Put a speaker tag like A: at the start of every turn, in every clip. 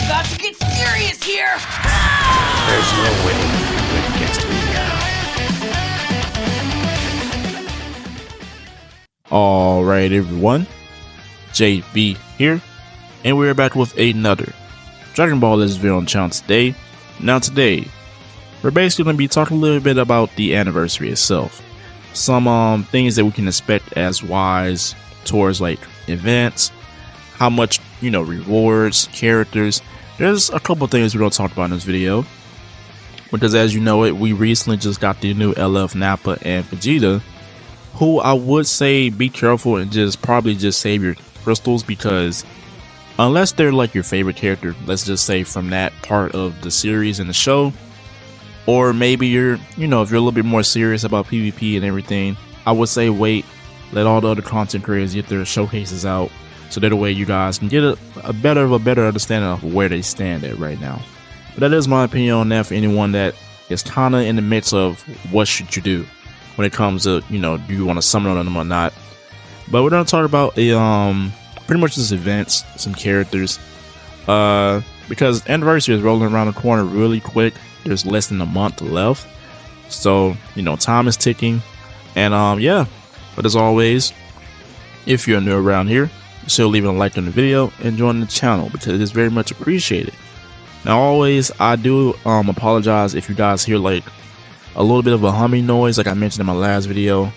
A: about to get serious here!
B: There's no way you win against me now.
C: Alright everyone, JB here, and we're back with another Dragon Ball Legends video on channel today. Now today, we're basically going to be talking a little bit about the anniversary itself. Some things that we can expect as wise towards like events, how much, rewards, characters. There's a couple things we're going to talk about in this video. Because as you know we recently just got the new LF Nappa and Vegeta, who I would say be careful and probably just save your crystals, because unless they're like your favorite character, let's just say from that part of the series and the show, or maybe you're, if you're a little bit more serious about PvP and everything, I would say wait, let all the other content creators get their showcases out, so that way you guys can get a better understanding of where they stand at right now. But that is my opinion on that for anyone that is kinda in the midst of what should you do when it comes to, do you want to summon on them or not. But we're gonna talk about pretty much just events, some characters, because anniversary is rolling around the corner really quick. There's less than a month left, so time is ticking. And yeah, but as always, if you're new around here, still leaving a like on the video and joining the channel, because it is very much appreciated. Now always, I do apologize if you guys hear like a little bit of a humming noise, like I mentioned in my last video.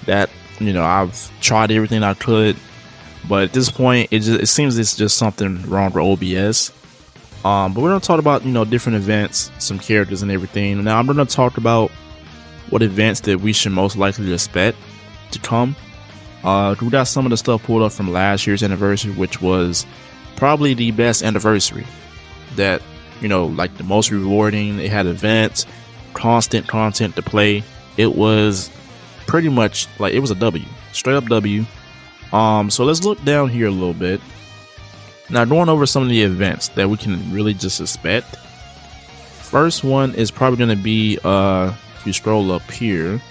C: That I've tried everything I could, but at this point it seems it's just something wrong with OBS. But we're gonna talk about different events, some characters and everything. Now I'm gonna talk about what events that we should most likely expect to come. We got some of the stuff pulled up from last year's anniversary, which was probably the best anniversary. That like the most rewarding. It had events, constant content to play. It was pretty much like it was a W, straight up W. So let's look down here a little bit. Now going over some of the events that we can really just expect. First one is probably going to be if you scroll up here,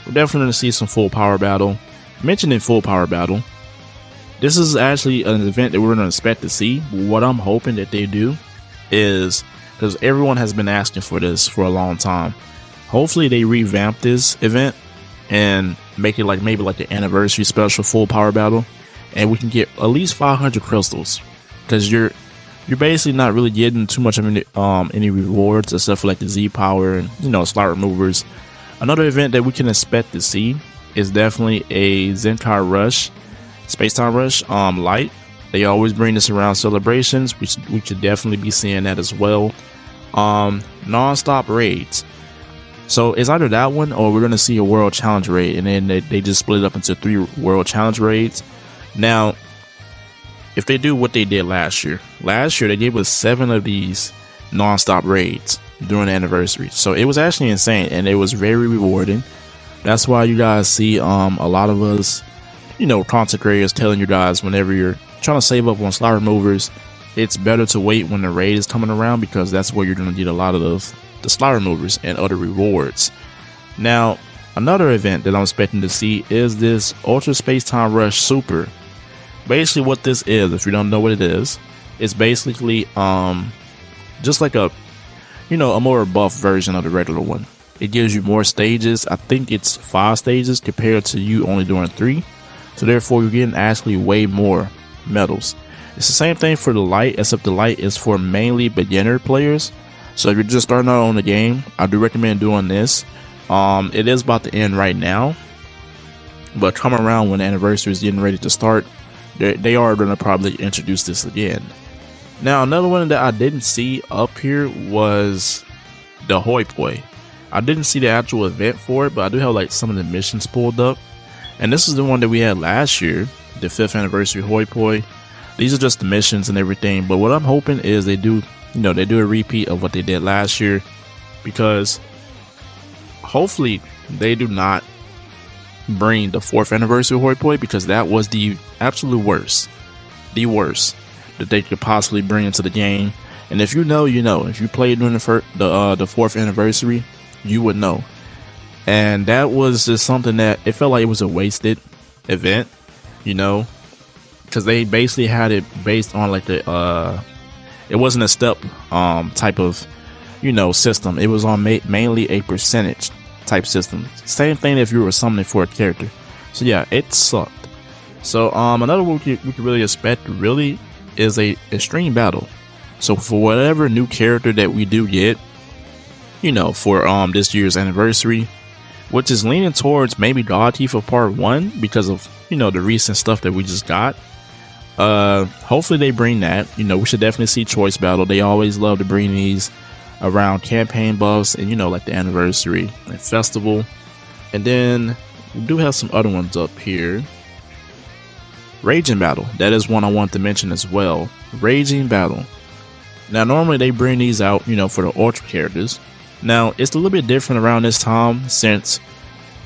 C: we're definitely going to see some full power battle. Mentioning full power battle, this is actually an event that we're going to expect to see. What I'm hoping that they do is, because everyone has been asking for this for a long time, hopefully they revamp this event and make it like maybe like the anniversary special full power battle, and we can get at least 500 crystals, because you're basically not really getting too much of any rewards except for like the Z power and slot removers. Another event that we can expect to see is definitely a Zenkai Rush, Space Time Rush light. They always bring this around celebrations. We should definitely be seeing that as well. Non-stop raids. So it's either that one or we're going to see a World Challenge raid, and then they just split it up into 3 World Challenge raids. Now, if they do what they did last year they gave us 7 of these non-stop raids during the anniversary. So it was actually insane, and it was very rewarding. That's why you guys see a lot of us, content creators telling you guys whenever you're trying to save up on slot removers, it's better to wait when the raid is coming around, because that's where you're going to get a lot of the slot removers and other rewards. Now, another event that I'm expecting to see is this Ultra Space Time Rush Super. Basically what this is, if you don't know what it is, it's basically just like a a more buff version of the regular one. It gives you more stages. I think it's 5 stages compared to you only doing 3. So therefore you're getting actually way more medals. It's the same thing for the light, except the light is for mainly beginner players. So if you're just starting out on the game, I do recommend doing this. It is about to end right now, but come around when the anniversary is getting ready to start, they are going to probably introduce this again. Now another one that I didn't see up here was the Hoyo. I didn't see the actual event for it, but I do have like some of the missions pulled up, and this is the one that we had last year, the 5th anniversary Hoyo. These are just the missions and everything, but what I'm hoping is they do a repeat of what they did last year, because hopefully they do not bring the 4th anniversary Hoyo, because that was the absolute worst, that they could possibly bring into the game. And if you know, if you played during the 4th anniversary, you would know. And that was just something that it felt like it was a wasted event, because they basically had it based on like the it wasn't a step type of, you know, system. It was on mainly a percentage type system. Same thing if you were summoning for a character. So yeah, it sucked. So another one we could really expect really is a extreme battle. So for whatever new character that we do get, you know, for this year's anniversary, which is leaning towards maybe God Teeth for part 1 because of, you know, the recent stuff that we just got. Hopefully they bring that. You know, we should definitely see choice battle. They always love to bring these around campaign buffs and, you know, like the anniversary and festival. And then we do have some other ones up here. Raging Battle, that is one I want to mention as well. Raging Battle. Now normally they bring these out, you know, for the ultra characters. Now it's a little bit different around this time since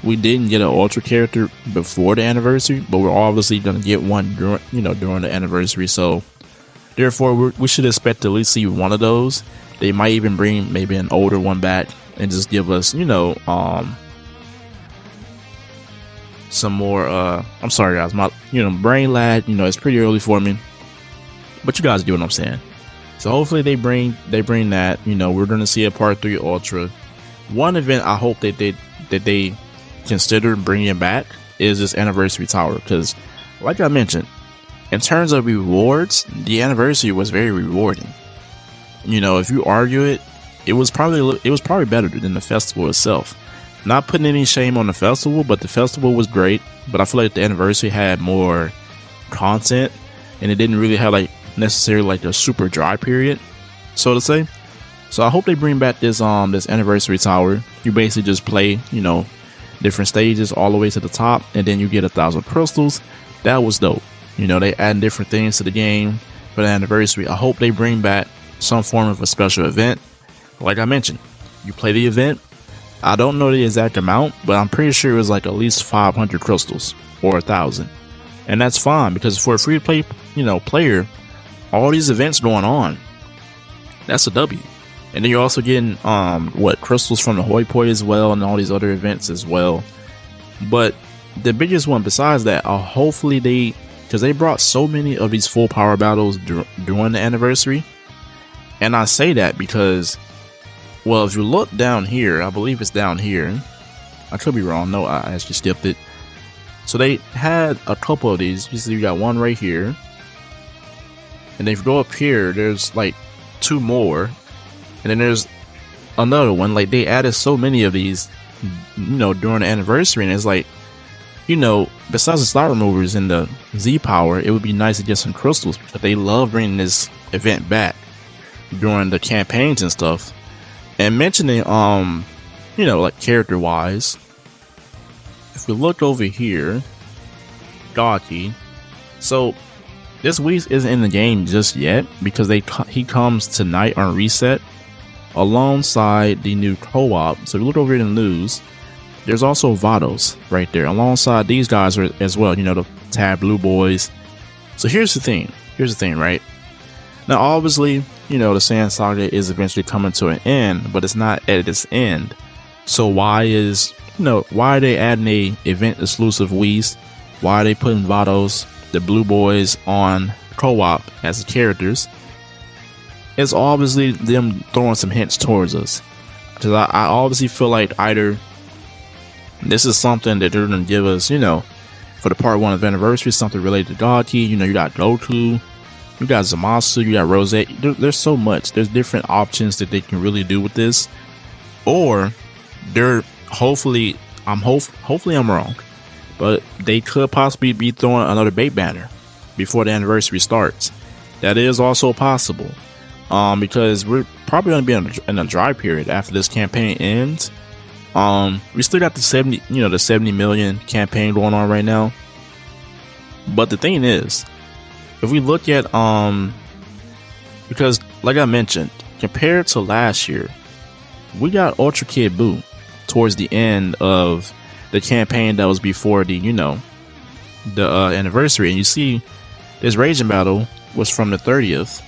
C: we didn't get an ultra character before the anniversary, but we're obviously going to get one during, you know, during the anniversary. So therefore we should expect to at least see one of those. They might even bring maybe an older one back and just give us, you know, some more I'm sorry guys, my, you know, brain lag, you know, it's pretty early for me, but you guys get what I'm saying. So hopefully they bring that, you know, we're going to see a part 3 ultra. One event I hope that they consider bringing back is this anniversary tower, because like I mentioned, in terms of rewards, the anniversary was very rewarding. You know, if you argue it, it was probably better than the festival itself. Not putting any shame on the festival, but the festival was great. But I feel like the anniversary had more content, and it didn't really have like necessarily like a super dry period, so to say. So I hope they bring back this this anniversary tower. You basically just play, you know, different stages all the way to the top, and then you get 1,000 crystals. That was dope. You know, they add different things to the game for the anniversary. I hope they bring back some form of a special event. Like I mentioned, you play the event. I don't know the exact amount, but I'm pretty sure it was like at least 500 crystals or 1,000, and that's fine because for a free to play, you know, player, all these events going on, that's a W. And then you're also getting crystals from the Hoyo as well, and all these other events as well. But the biggest one besides that, hopefully because they brought so many of these full power battles during the anniversary. And I say that because, well, if you look down here, I believe it's down here. I could be wrong. No, I actually skipped it. So they had a couple of these. You see, you got one right here. And if you go up here, there's like 2 more. And then there's another one. Like, they added so many of these, you know, during the anniversary. And it's like, you know, besides the slot removers and the Z power, it would be nice to get some crystals, because they love bringing this event back during the campaigns and stuff. And mentioning, you know, like character wise, if we look over here, Doggy, so this Whis isn't in the game just yet because he comes tonight on reset alongside the new co-op. So if you look over here in the news, there's also Vados right there alongside these guys as well, you know, the Tab Blue Boys. So here's the thing, right? Now obviously, you know, the Sand Saga is eventually coming to an end, but it's not at its end. So why are they adding a event exclusive Whis? Why are they putting Vados, the Blue Boys, on co-op as characters? It's obviously them throwing some hints towards us, because I obviously feel like either this is something that they're gonna give us, you know, for the part 1 of anniversary, something related to God Key. You know, you got Goku, you got Zamasu, you got Rosette. There's so much. There's different options that they can really do with this. Or they're hopefully I'm wrong, but they could possibly be throwing another bait banner before the anniversary starts. That is also possible, because we're probably going to be in a dry period after this campaign ends. We still got the 70 million campaign going on right now. But the thing is, if we look at because like I mentioned, compared to last year, we got Ultra Kid Buu towards the end of the campaign that was before the, you know, the anniversary. And you see this Raging Battle was from the 30th,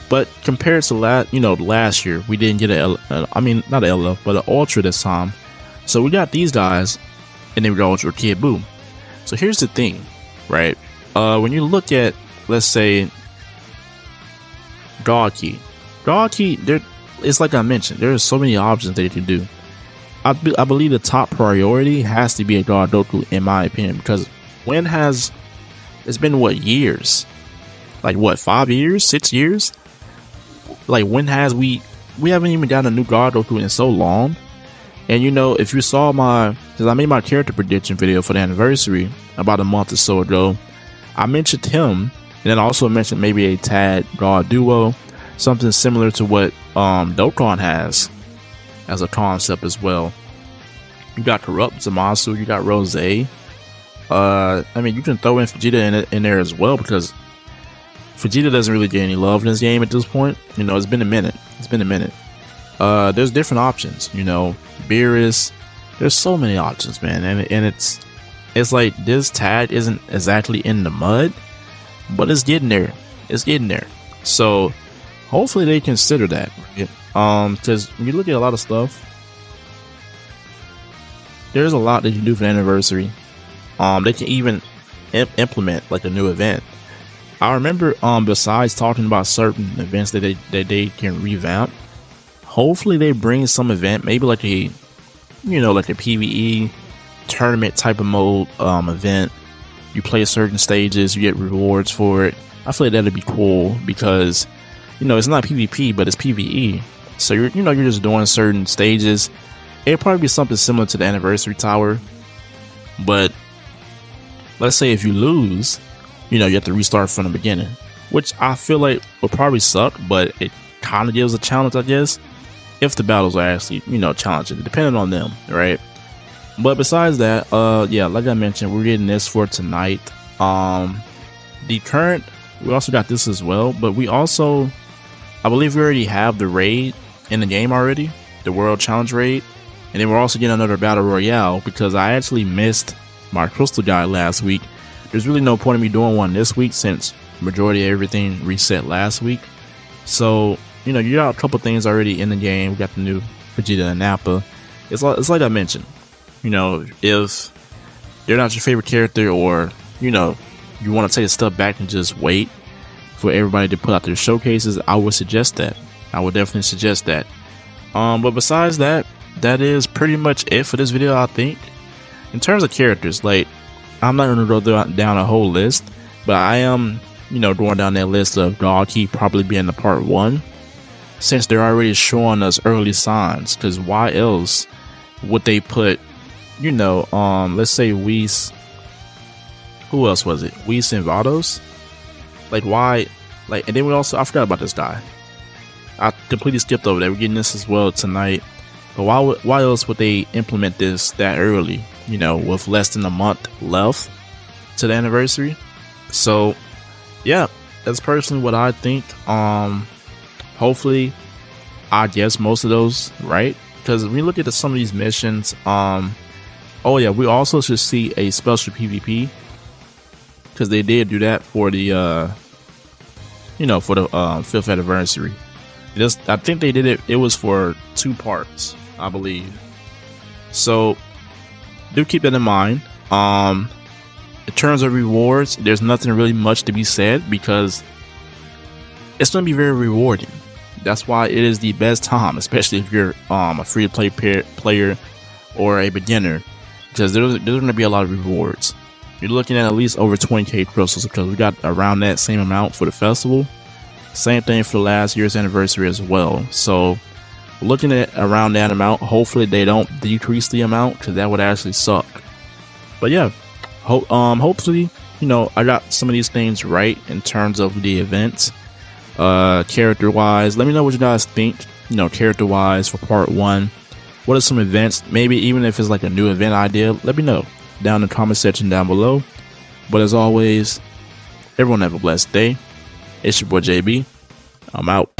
C: but compared to last year, we didn't get not an LF, but an Ultra this time. So we got these guys, and then we got Ultra Kid Buu. So here's the thing, right? When you look at, let's say, God Key. God Key, it's like I mentioned, there's so many options that you can do. I believe the top priority has to be a God Doku, in my opinion, because it's been what, years? Like what, 5 years, 6 years? Like when has we haven't even gotten a new God Doku in so long. And you know, if you saw because I made my character prediction video for the anniversary about a month or so ago, I mentioned him, and then I also mentioned maybe a Tad God Duo, something similar to what Dokkan has as a concept as well. You got Corrupt Zamasu, you got Rose. I mean, you can throw in Vegeta in there as well, because Vegeta doesn't really get any love in this game at this point. You know, it's been a minute. There's different options, you know, Beerus. There's so many options, man, and it's like this tag isn't exactly in the mud, but it's getting there. So hopefully they consider that, because when you look at a lot of stuff, there's a lot that you can do for the anniversary. They can even implement like a new event. I remember, besides talking about certain events that they can revamp, hopefully they bring some event, maybe like a PvE tournament type of mode event. You play certain stages, you get rewards for it. I feel like that'd be cool, because you know, it's not PvP, but it's PvE. So you're just doing certain stages. It'd probably be something similar to the anniversary tower, but let's say if you lose, you know, you have to restart from the beginning, which I feel like would probably suck, but it kind of gives a challenge, I guess, if the battles are actually, you know, challenging, depending on them, right? But besides that, yeah, like I mentioned, we're getting this for tonight. The current, we also got this as well, but we also, I believe we already have the raid in the game already, the World Challenge raid, and then we're also getting another Battle Royale, because I actually missed my Crystal Guide last week. There's really no point in me doing one this week, since majority of everything reset last week. So, you know, you got a couple things already in the game. We got the new Vegeta and Nappa. It's like I mentioned, you know, if they're not your favorite character, or, you know, you want to take a step back and just wait for everybody to put out their showcases, I would suggest that. I would definitely suggest that. But besides that, that is pretty much it for this video, I think. In terms of characters, like, I'm not going to go down a whole list, but I am, you know, going down that list of God Key probably being the part 1, since they're already showing us early signs. Because why else would they put, you know, let's say Whis, who else was it? Whis and Vados? Like, why? Like, and then we also, I forgot about this guy. I completely skipped over that. We're getting this as well tonight. But why else would they implement this that early, you know, with less than a month left to the anniversary? So yeah, that's personally what I think. Hopefully I guess most of those right, because when you look at some of these missions, oh yeah, we also should see a special PvP, because they did do that for the you know, for the 5th anniversary. I think they did it, it was for 2 parts, I believe. So do keep that in mind. In terms of rewards, there's nothing really much to be said, because it's going to be very rewarding. That's why it is the best time, especially if you're a free-to-play player or a beginner, because there's going to be a lot of rewards. You're looking at least over 20k crystals, because we got around that same amount for the festival. Same thing for the last year's anniversary as well. So looking at around that amount. Hopefully they don't decrease the amount, because that would actually suck. But yeah, hopefully, you know, I got some of these things right in terms of the events. Character wise, let me know what you guys think, you know, character wise for part 1. What are some events? Maybe even if it's like a new event idea, let me know down in the comment section down below. But as always, everyone have a blessed day. It's your boy JB. I'm out.